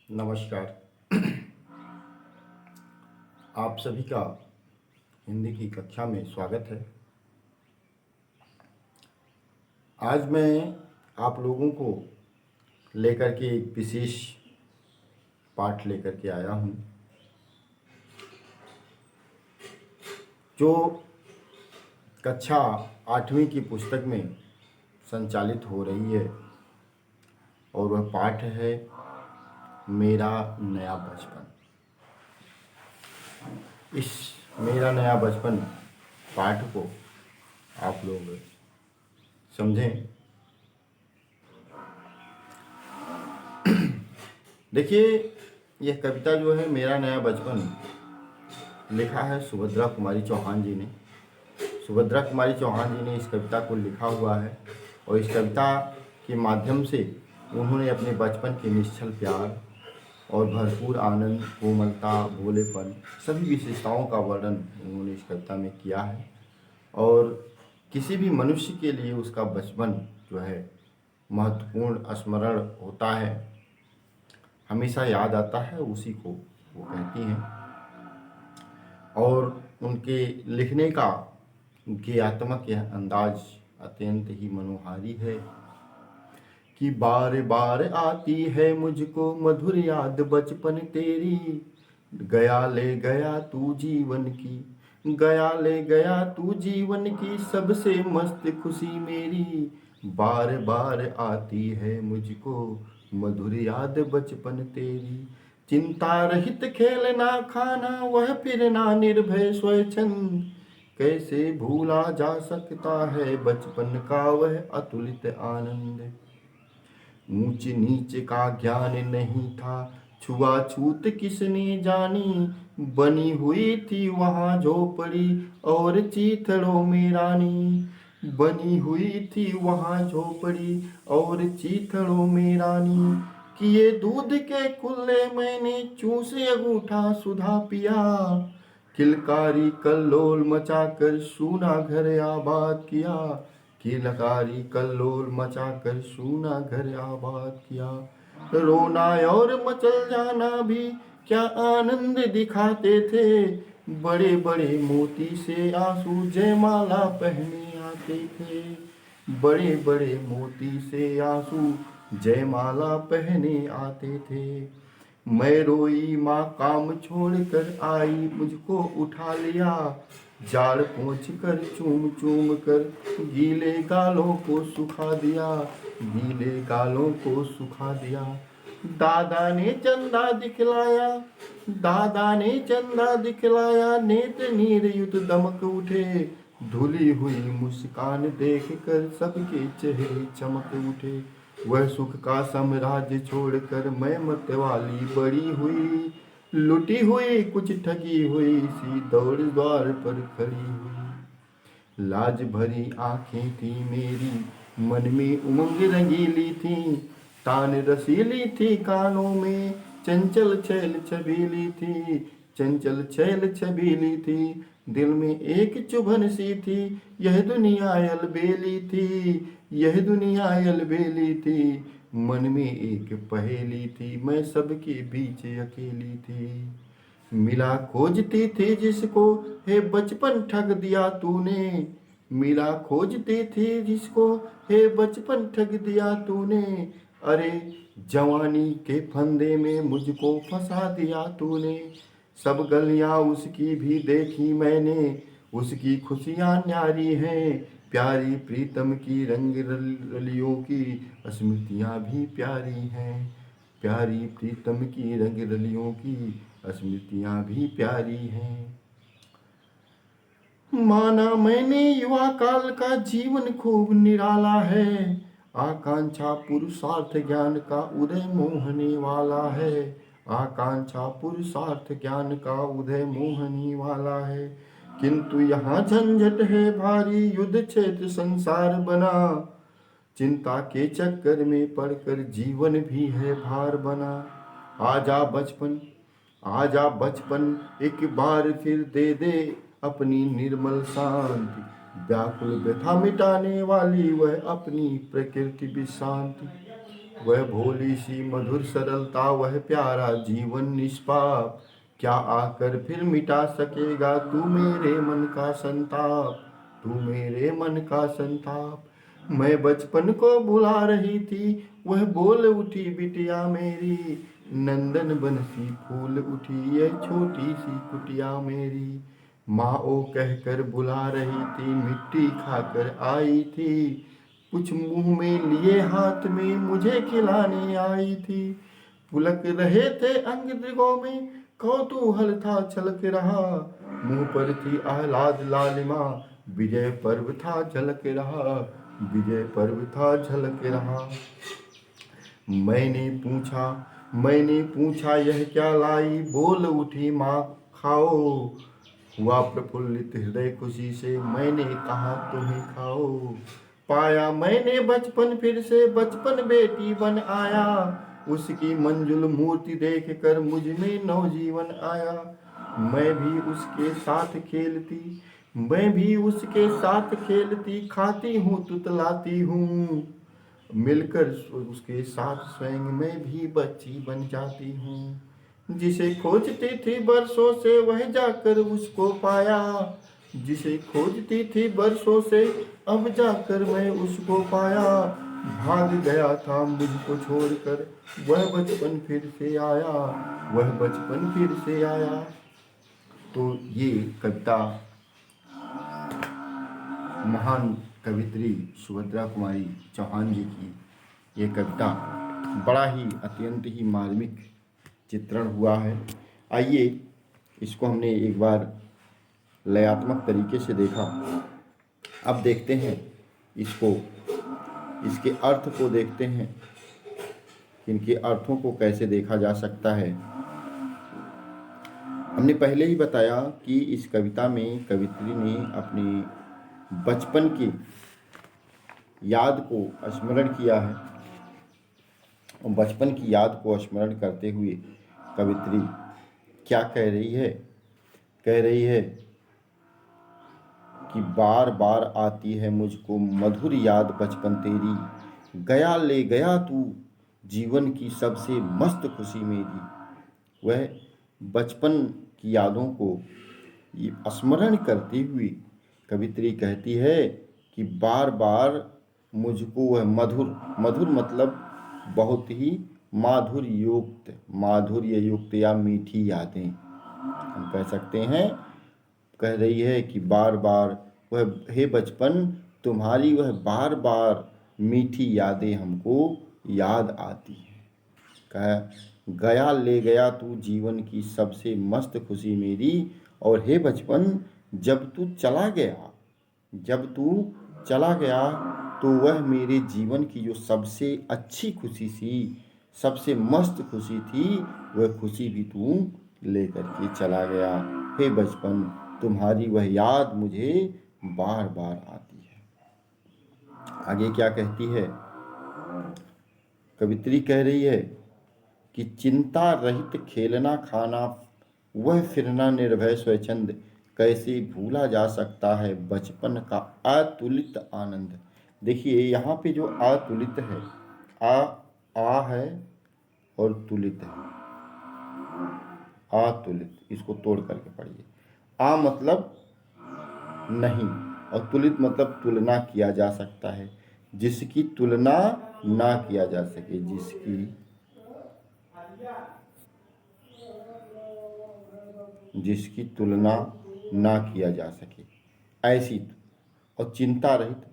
नमस्कार। आप सभी का हिंदी की कक्षा में स्वागत है। आज मैं आप लोगों को लेकर के एक विशेष पाठ लेकर के आया हूँ, जो कक्षा 8वीं की पुस्तक में संचालित हो रही है और वह पाठ है मेरा नया बचपन। इस मेरा नया बचपन पाठ को आप लोग समझें। देखिए, यह कविता जो है मेरा नया बचपन लिखा है सुभद्रा कुमारी चौहान जी ने। सुभद्रा कुमारी चौहान जी ने इस कविता को लिखा हुआ है और इस कविता के माध्यम से उन्होंने अपने बचपन के निश्चल प्यार और भरपूर आनंद, कोमलता, भोलेपन, सभी विशेषताओं का वर्णन उन्होंने इस कविता में किया है। और किसी भी मनुष्य के लिए उसका बचपन जो है महत्वपूर्ण स्मरण होता है, हमेशा याद आता है, उसी को वो कहती हैं। और उनके लिखने का गेयात्मक यह अंदाज अत्यंत ही मनोहारी है कि बार बार आती है मुझको मधुर याद बचपन तेरी, गया ले गया तू जीवन की, गया ले गया तू जीवन की सबसे मस्त खुशी मेरी, बार बार आती है मुझको मधुर याद बचपन तेरी, चिंता रहित खेलना खाना वह फिरना निर्भय स्वच्छंद, कैसे भूला जा सकता है बचपन का वह अतुलित आनंद, ऊंच नीच का ज्ञान नहीं था, छुआछूत किसने जानी, बनी हुई थी वहाँ झोपड़ी और चीथड़ों में रानी, बनी हुई थी वहाँ झोपड़ी और चीथड़ों में रानी, किए दूध के कुल्ले मैंने चूसे अंगूठा सुधा पिया, किलकारी कल्लोल मचाकर सूना घर आबाद किया, किलकारी कल्लोल मचाकर सूना घर आबाद किया, रोना और मचल जाना भी क्या आनंद दिखाते थे, बड़े बड़े मोती से आंसू जयमाला पहने आते थे, बड़े बड़े मोती से आंसू जयमाला पहने आते थे, मैं रोई माँ काम छोड़कर आई मुझको उठा लिया, जाड़ पोंछ कर चूम चूम कर गीले गालों को सुखा दिया, गीले गालों को सुखा दिया, दादा ने चंदा दिखलाया, दादा ने चंदा दिखलाया, नेत नीर युत दमक उठे, धुली हुई मुस्कान देख कर सबके चेहरे चमक उठे, वह सुख का साम्राज्य छोड़कर मैं मतवाली बड़ी हुई, लुटी हुई कुछ ठगी हुई सी दौड़ द्वार पर खड़ी हुई, लाज भरी आंखें थी मेरी मन में उमंग रंगीली थी, तान रसीली थी कानों में चंचल छैल छबीली थी, चंचल छैल छबीली थी, दिल में एक चुभन सी थी, यह दुनिया अलबेली थी, यह दुनिया अलबेली थी, मन में एक पहेली थी, मैं सबके बीच अकेली थी, मिला खोजती थी जिसको हे बचपन ठग दिया तूने, मिला खोजती थी जिसको हे बचपन ठग दिया तूने, अरे जवानी के फंदे में मुझको फंसा दिया तूने, सब गलियां उसकी भी देखी मैंने, उसकी खुशियां न्यारी हैं, प्यारी प्रीतम की रंग रलियों की स्मृतियां भी प्यारी हैं, प्यारी प्रीतम की रंग रलियों की स्मृतियां भी प्यारी हैं, माना मैंने युवा काल का जीवन खूब निराला है, आकांक्षा पुरुषार्थ ज्ञान का उदय मोहने वाला है, आकांक्षा पुरुषार्थ ज्ञान का उदय मोहनी वाला है, किंतु यहाँ झंझट है भारी युद्ध क्षेत्र संसार बना, चिंता के चक्कर में पड़कर जीवन भी है भार बना, आजा बचपन, आजा बचपन एक बार फिर दे दे अपनी निर्मल शांति, व्याकुल व्यथा मिटाने वाली वह अपनी प्रकृति भी शांति, वह भोली सी मधुर सरलता, वह प्यारा जीवन निष्पाप। क्या आकर फिर मिटा सकेगा तू मेरे मन का संताप, तू मेरे मन का संताप। मैं बचपन को बुला रही थी, वह बोल उठी बिटिया मेरी, नंदन बंसी फूल उठी ये छोटी सी कुटिया मेरी। माँ ओ कहकर बुला रही थी, मिट्टी खाकर आई थी, कुछ मुंह में लिए हाथ में मुझे खिलाने आई थी। पुलक रहे थे अंग दृगों में, कौतूहल था छलक रहा, मुंह पर थी आह्लाद लालिमा, विजय पर्व था झलक रहा, विजय पर्व था झलक रहा। मैंने पूछा यह क्या लाई, बोल उठी माँ खाओ। हुआ प्रफुल्लित हृदय खुशी से, मैंने कहा तुम्हें खाओ। पाया मैंने बचपन फिर से, बचपन बेटी बन आया, उसकी मंजुल मूर्ति देख कर मुझ में नवजीवन आया। मैं भी उसके साथ खेलती, मैं भी उसके साथ खेलती, खाती हूँ तुतलाती हूँ, मिलकर उसके साथ स्वयं मैं भी बच्ची बन जाती हूँ। जिसे खोजती थी बरसों से वह जाकर उसको पाया, जिसे खोजती थी बरसों से अब जाकर मैं उसको पाया। भाग गया था मुझको छोड़कर, वह बचपन फिर से आया, वह बचपन फिर से आया। तो ये कविता महान कवित्री सुभद्रा कुमारी चौहान जी की ये कविता बड़ा ही अत्यंत ही मार्मिक चित्रण हुआ है। आइए इसको हमने एक बार लयात्मक तरीके से देखा, अब देखते हैं इसको, इसके अर्थ को देखते हैं, इनके अर्थों को कैसे देखा जा सकता है। हमने पहले ही बताया कि इस कविता में कवित्री ने अपनी बचपन की याद को स्मरण किया है, और बचपन की याद को स्मरण करते हुए कवित्री क्या कह रही है? कह रही है कि बार बार आती है मुझको मधुर याद बचपन तेरी, गया ले गया तू जीवन की सबसे मस्त खुशी मेरी। वह बचपन की यादों को स्मरण करते हुए कवित्री कहती है कि बार बार मुझको वह मधुर, मधुर मतलब बहुत ही माधुर्य युक्त या मीठी यादें हम कह सकते हैं। कह रही है कि बार बार वह, हे बचपन तुम्हारी वह बार बार मीठी यादें हमको याद आती हैं। कह गया ले गया तू जीवन की सबसे मस्त खुशी मेरी, और हे बचपन जब तू चला गया, जब तू चला गया तो वह मेरे जीवन की जो सबसे अच्छी खुशी थी, सबसे मस्त खुशी थी, वह खुशी भी तू लेकर के चला गया। हे बचपन तुम्हारी वह याद मुझे बार बार आती है। आगे क्या कहती है कवित्री? कह रही है कि चिंता रहित खेलना खाना, वह फिरना निर्भय स्वच्छंद, कैसे भूला जा सकता है बचपन का अतुलित आनंद। देखिए यहाँ पे जो अतुलित है, आ है और तुलित है, अतुलित, इसको तोड़ करके पढ़िए। आ मतलब नहीं और तुलित मतलब तुलना किया जा सकता है, जिसकी तुलना ना किया जा सके, जिसकी तुलना ना किया जा सके ऐसी। और चिंता रहित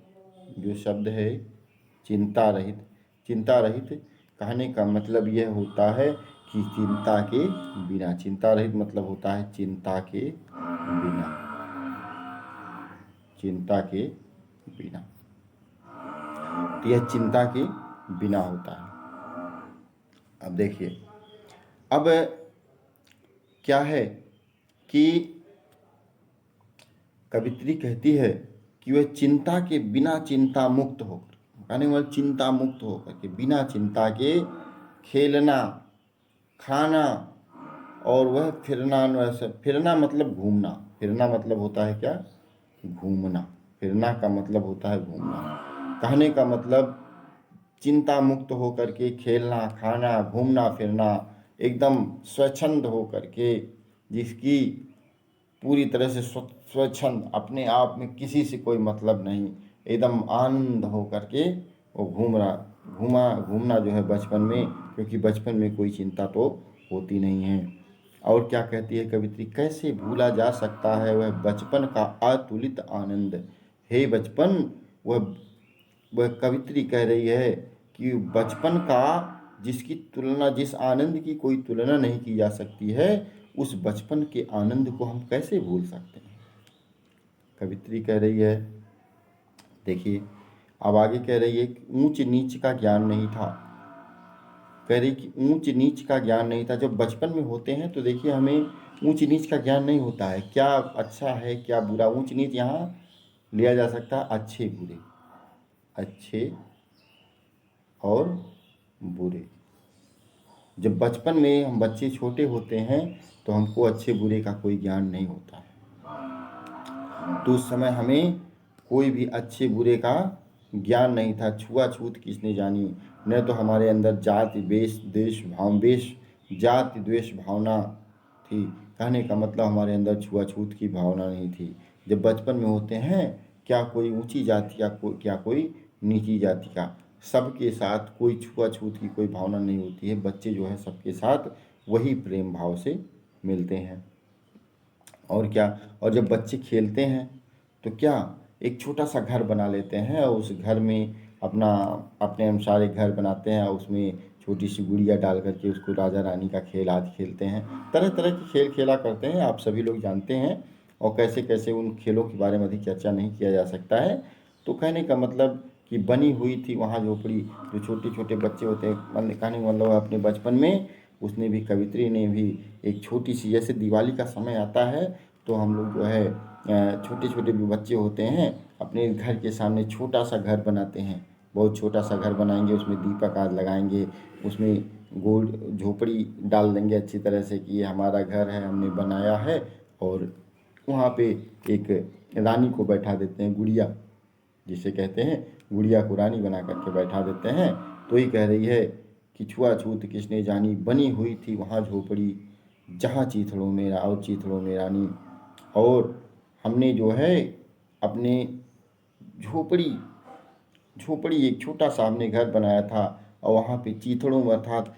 जो शब्द है, चिंता रहित, चिंता रहित कहने का मतलब यह होता है कि चिंता के बिना, चिंता रहित मतलब होता है चिंता के बिना, चिंता के बिना, तो यह चिंता के बिना होता है। अब देखिए, अब क्या है कि कवित्री कहती है कि वह चिंता के बिना चिंता मुक्त होकर, कहने वाला चिंता मुक्त होकर के, बिना चिंता के खेलना खाना, और वह फिरना, फिरना मतलब घूमना, फिरना मतलब होता है क्या? घूमना। फिरना का मतलब होता है घूमना। कहने का मतलब चिंता मुक्त हो करके खेलना, खाना, घूमना फिरना, एकदम स्वच्छंद हो करके, जिसकी पूरी तरह से स्वच्छंद, अपने आप में किसी से कोई मतलब नहीं, एकदम आनंद हो करके वो घूमना जो है बचपन में, क्योंकि बचपन में कोई चिंता तो होती नहीं है। और क्या कहती है कवित्री, कैसे भूला जा सकता है वह बचपन का अतुलित आनंद। हे बचपन, वह कवित्री कह रही है कि बचपन का, जिसकी तुलना, जिस आनंद की कोई तुलना नहीं की जा सकती है, उस बचपन के आनंद को हम कैसे भूल सकते हैं। कवित्री कह रही है, देखिए अब आगे कह रही है कि ऊंच नीच का ज्ञान नहीं था। कह रही कि ऊंच नीच का ज्ञान नहीं था। जब बचपन में होते हैं तो देखिए हमें ऊंच नीच का ज्ञान नहीं होता है, क्या अच्छा है क्या बुरा। ऊंच नीच यहाँ लिया जा सकता है अच्छे बुरे, अच्छे और बुरे। जब बचपन में हम बच्चे छोटे होते हैं तो हमको अच्छे बुरे का कोई ज्ञान नहीं होता है, तो उस समय हमें कोई भी अच्छे बुरे का ज्ञान नहीं था। छुआछूत किसने जानी, न तो हमारे अंदर जाति द्वेष भावना थी। कहने का मतलब हमारे अंदर छुआछूत की भावना नहीं थी। जब बचपन में होते हैं, क्या कोई ऊंची जाति का, क्या कोई नीची जाति का, सबके साथ कोई छुआछूत की कोई भावना नहीं होती है। बच्चे जो है सबके साथ वही प्रेम भाव से मिलते हैं। और क्या, और जब बच्चे खेलते हैं तो क्या एक छोटा सा घर बना लेते हैं और उस घर में अपने अनुसार एक घर बनाते हैं, उसमें छोटी सी गुड़िया डाल करके उसको राजा रानी का खेल आदि खेलते हैं। तरह तरह के खेल खेला करते हैं, आप सभी लोग जानते हैं। और कैसे कैसे उन खेलों के बारे में अधिक चर्चा नहीं किया जा सकता है। तो कहने का मतलब कि बनी हुई थी वहाँ झोपड़ी, जो छोटे छोटे बच्चे होते हैं, कहने का मतलब अपने बचपन में उसने भी, कवित्री ने भी एक छोटी सी, जैसे दिवाली का समय आता है तो हम लोग जो है छोटे छोटे भी बच्चे होते हैं, अपने घर के सामने छोटा सा घर बनाते हैं। बहुत छोटा सा घर बनाएंगे, उसमें दीपक आदि लगाएंगे, उसमें गोल झोपड़ी डाल देंगे अच्छी तरह से कि ये हमारा घर है, हमने बनाया है। और वहाँ पे एक रानी को बैठा देते हैं, गुड़िया जिसे कहते हैं, गुड़िया को रानी बना करके बैठा देते हैं। तो ही कह रही है कि छुआछूत किसने जानी, बनी हुई थी वहाँ झोपड़ी, जहाँ चीथड़ों में और चीथड़ों में रानी। और हमने जो है अपने झोपड़ी झोपड़ी एक छोटा सा हमने घर बनाया था, और वहाँ पे चीथड़ों में अर्थात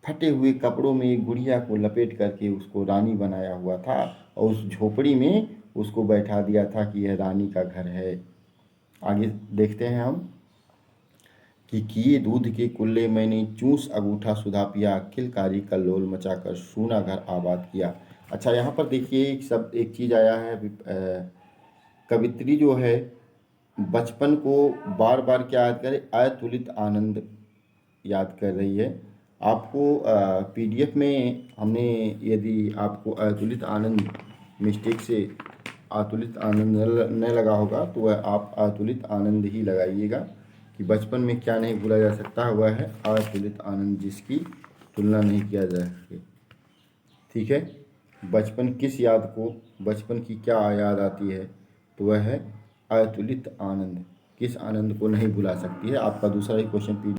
फटे हुए कपड़ों में एक गुड़िया को लपेट करके उसको रानी बनाया हुआ था, और उस झोपड़ी में उसको बैठा दिया था कि यह रानी का घर है। आगे देखते हैं हम कि किए दूध के कुल्ले मैंने चूस अंगूठा सुधा पिया, किलकारी कल्लोल मचाकर सूना घर आबाद किया। अच्छा, यहाँ पर देखिए एक चीज़ आया है। कवित्री जो है बचपन को बार बार क्या याद करे, अतुलित आनंद याद कर रही है। आपको पीडीएफ में हमने, यदि आपको अतुलित आनंद मिस्टेक से अतुलित आनंद न लगा होगा तो वह आप अतुलित आनंद ही लगाइएगा, कि बचपन में क्या नहीं भूला जा सकता, वह है अतुलित आनंद, जिसकी तुलना नहीं किया जा सके। ठीक है, बचपन किस याद को, बचपन की क्या याद आती है, तो वह है अतुलित आनंद। किस आनंद को नहीं भुला सकती है। आपका दूसरा ही क्वेश्चन